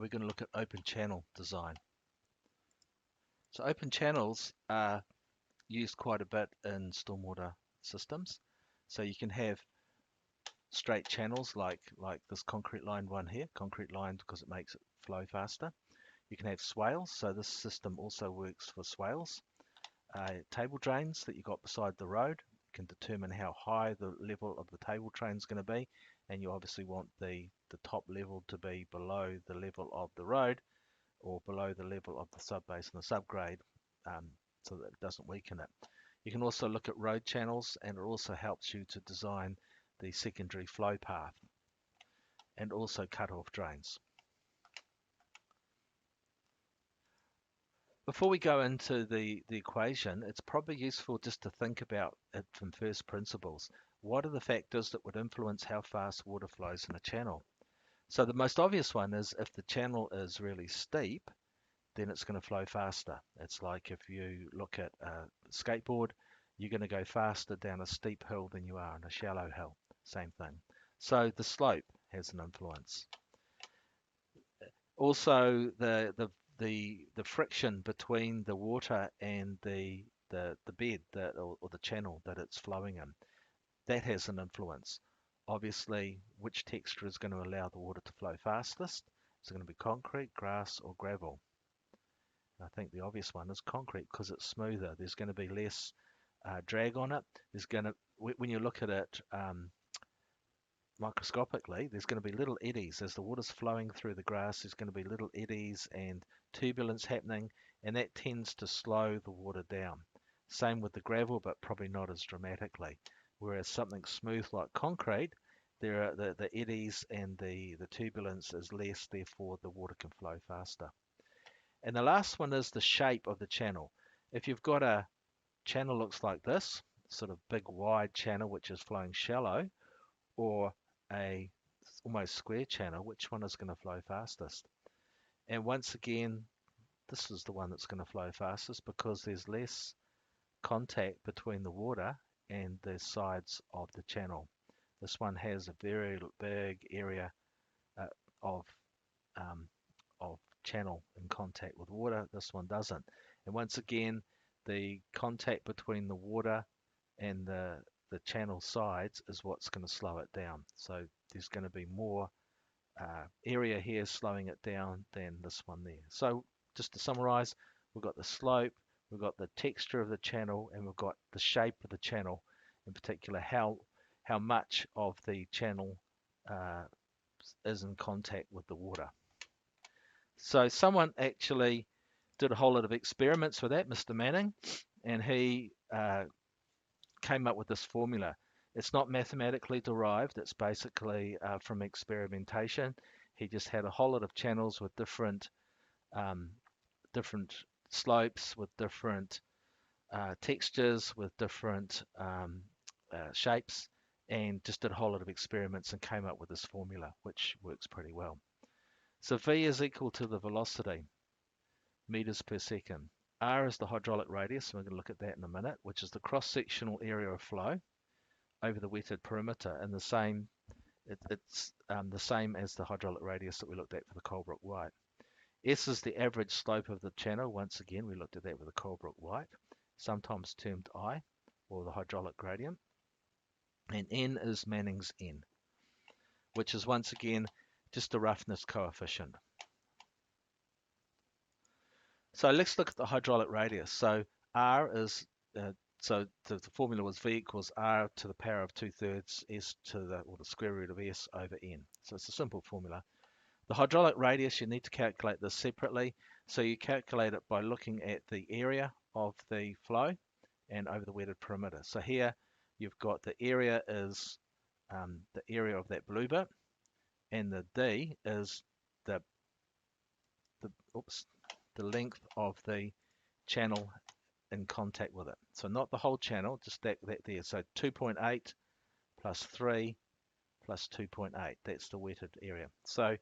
We're going to look at open channel design. So open channels are used quite a bit in stormwater systems. So you can have straight channels like this concrete lined one here, concrete lined because it makes it flow faster. You can have swales, so this system also works for swales. Table drains that you got beside the road can determine how high the level of the table drain is going to be, and you obviously want the top level to be below the level of the road or below the level of the subbase and the subgrade, so that it doesn't weaken it. You can also look at road channels, and it also helps you to design the secondary flow path and also cut off drains. Before we go into the equation, it's probably useful just to think about it from first principles. What are the factors that would influence how fast water flows in a channel? So the most obvious one is if the channel is really steep, then it's going to flow faster. It's like if you look at a skateboard, you're going to go faster down a steep hill than you are on a shallow hill. Same thing. So the slope has an influence. Also, the friction between the water and the bed or the channel that it's flowing in, that has an influence. Obviously, which texture is going to allow the water to flow fastest? Is it going to be concrete, grass, or gravel? I think the obvious one is concrete because it's smoother. There's going to be less drag on it. There's going to, when you look at it microscopically, there's going to be little eddies as the water's flowing through the grass. There's going to be little eddies and turbulence happening, and that tends to slow the water down. Same with the gravel, but probably not as dramatically. Whereas something smooth like concrete, there are the eddies and the turbulence is less, therefore the water can flow faster. And the last one is the shape of the channel. If you've got a channel looks like this, sort of big wide channel which is flowing shallow, or a almost square channel, which one is going to flow fastest? And once again, this is the one that's going to flow fastest because there's less contact between the water and the sides of the channel. This one has a very big area uh, of um, of channel in contact with water. This one doesn't. And once again, the contact between the water and the channel sides is what's going to slow it down. So there's going to be more area here slowing it down than this one there. So just to summarize, we've got the slope, we've got the texture of the channel, and we've got the shape of the channel, in particular how much of the channel uh, is in contact with the water. So someone actually did a whole lot of experiments with that, Mr. Manning, and he came up with this formula. It's not mathematically derived, it's basically from experimentation. He just had a whole lot of channels with um, different slopes, with different textures, with different shapes, and just did a whole lot of experiments and came up with this formula, which works pretty well. So V is equal to the velocity, meters per second. R is the hydraulic radius, and we're going to look at that in a minute, which is the cross-sectional area of flow over the wetted perimeter, and it's the same as the hydraulic radius that we looked at for the Colebrook White. S is the average slope of the channel. Once again, we looked at that with the Colebrook White, sometimes termed I, or the hydraulic gradient. And N is Manning's N, which is once again just a roughness coefficient. So let's look at the hydraulic radius. So R is, so the formula was V equals R to the power of 2/3 S to the square root of S over N. So it's a simple formula. The hydraulic radius, you need to calculate this separately. So you calculate it by looking at the area of the flow and over the wetted perimeter. So here you've got the area is the area of that blue bit, and the D is the the length of the channel in contact with it. So not the whole channel, just that there. So 2.8 plus 3 plus 2.8. That's the wetted area. So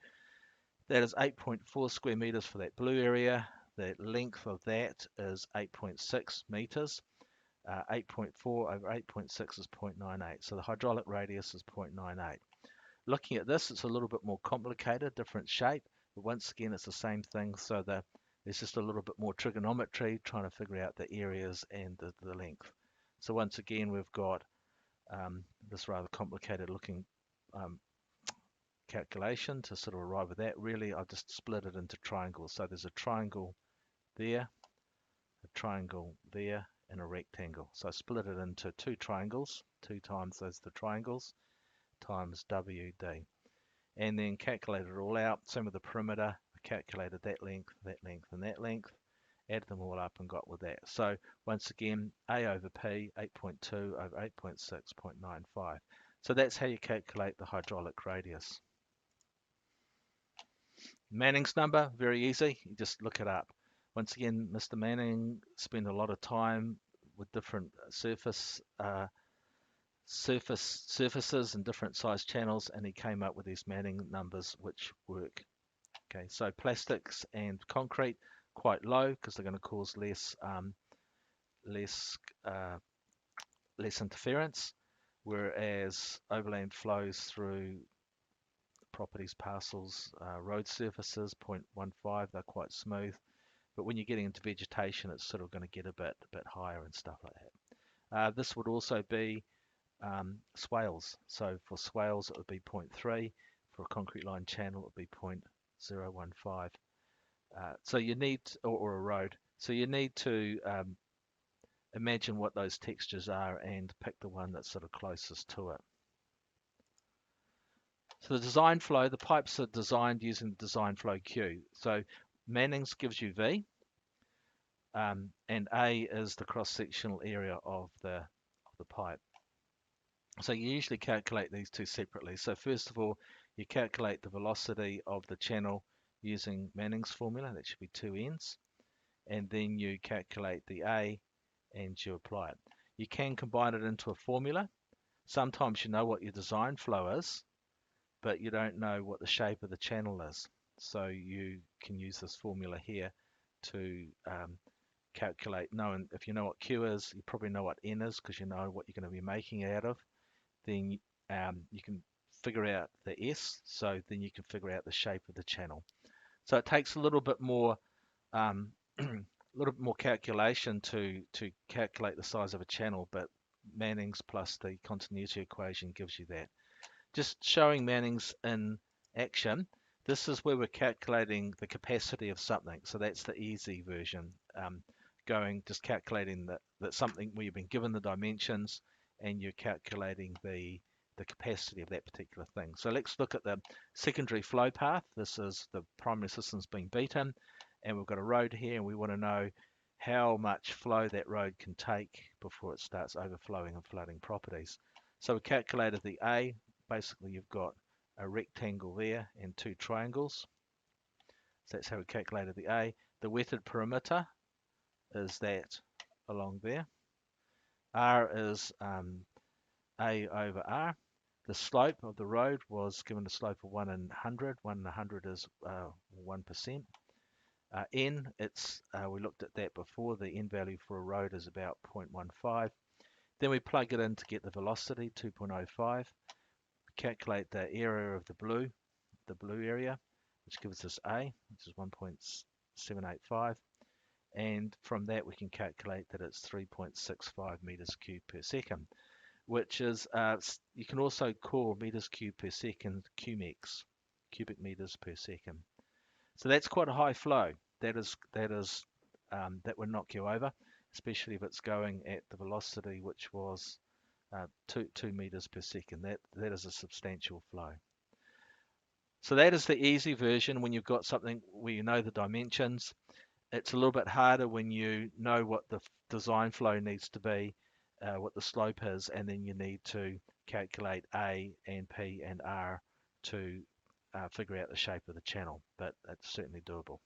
that is 8.4 square meters for that blue area. The length of that is 8.6 meters. 8.4 over 8.6 is 0.98. So the hydraulic radius is 0.98. Looking at this, it's a little bit more complicated, different shape. But once again, it's the same thing. So there's just a little bit more trigonometry trying to figure out the areas and the length. So once again, we've got this rather complicated looking um, calculation to sort of arrive at that. Really, I've just split it into triangles. So there's a triangle there, a triangle there, and a rectangle. So I split it into two triangles, 2 times those the triangles, times WD. And then calculate it all out. Same with the perimeter. I calculated that length, and that length. Added them all up and got with that. So once again, A over P, 8.2 over 8.6.95. So that's how you calculate the hydraulic radius. Manning's number, very easy. You just look it up. Once again, Mr. Manning spent a lot of time with different surfaces and different size channels, and he came up with these Manning numbers which work. Okay, so plastics and concrete quite low because they're going to cause less less interference, whereas overland flows through properties, parcels, road surfaces, 0.15, they're quite smooth. But when you're getting into vegetation, it's sort of going to get a bit higher and stuff like that. This would also be swales. So for swales, it would be 0.3. For a concrete line channel, it would be 0.015. So you need, or a road. So you need to imagine what those textures are and pick the one that's sort of closest to it. So the design flow, the pipes are designed using the design flow Q. So Manning's gives you V, and A is the cross-sectional area of the pipe. So you usually calculate these two separately. So first of all, you calculate the velocity of the channel using Manning's formula. That should be 2 n's. And then you calculate the A and you apply it. You can combine it into a formula. Sometimes you know what your design flow is, but you don't know what the shape of the channel is. So you can use this formula here to calculate. Knowing if you know what Q is, you probably know what N is because you know what you're going to be making it out of. Then you can figure out the S, so then you can figure out the shape of the channel. So it takes a little bit more calculation to calculate the size of a channel, but Manning's plus the continuity equation gives you that. Just showing Manning's in action, this is where we're calculating the capacity of something. So that's the easy version. Just calculating that something where you've been given the dimensions and you're calculating the capacity of that particular thing. So let's look at the secondary flow path. This is the primary system's being beaten, and we've got a road here, and we want to know how much flow that road can take before it starts overflowing and flooding properties. So we calculated the A. Basically, you've got a rectangle there and 2 triangles. So that's how we calculated the A. The wetted perimeter is that along there. R is A over R. The slope of the road was given a slope of 1 in 100. 1 in 100 is 1%. N, we looked at that before. The N value for a road is about 0.15. Then we plug it in to get the velocity, 2.05. Calculate the area of the blue area, which gives us A, which is 1.785. And from that we can calculate that it's 3.65 meters cubed per second, which is, you can also call meters cubed per second cumex, cubic meters per second. So that's quite a high flow. That would knock you over, especially if it's going at the velocity which was 2 meters per second. That is a substantial flow. So that is the easy version when you've got something where you know the dimensions. It's a little bit harder when you know what the design flow needs to be, what the slope is, and then you need to calculate A and P and R to figure out the shape of the channel, but it's certainly doable.